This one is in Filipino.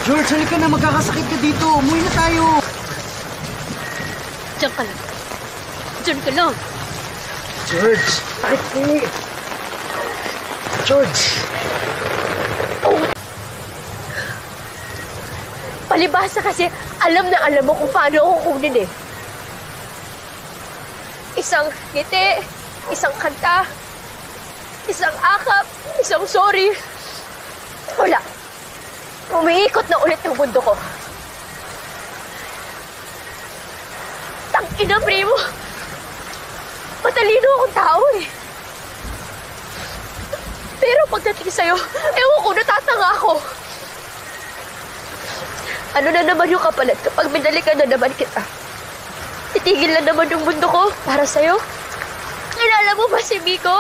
George, halika na. Magkakasakit ka dito. Umuwi na tayo. Diyan ka lang. Diyan ka lang. George, bakit eh? George. Palibhasa kasi alam na alam mo kung paano ako kunin eh. Isang ngiti, isang kanta, isang akap, isang sorry. Wala. Umiikot na ulit yung mundo ko. Tangina, primo. Matalino akong tao eh. Pero pagdating sa'yo, ewan ko, natatanga ako. Ano na naman yung kapalit kapag binalikan na naman kita? Titigil na naman yung mundo ko para sa'yo? Kilala mo ba si Miko?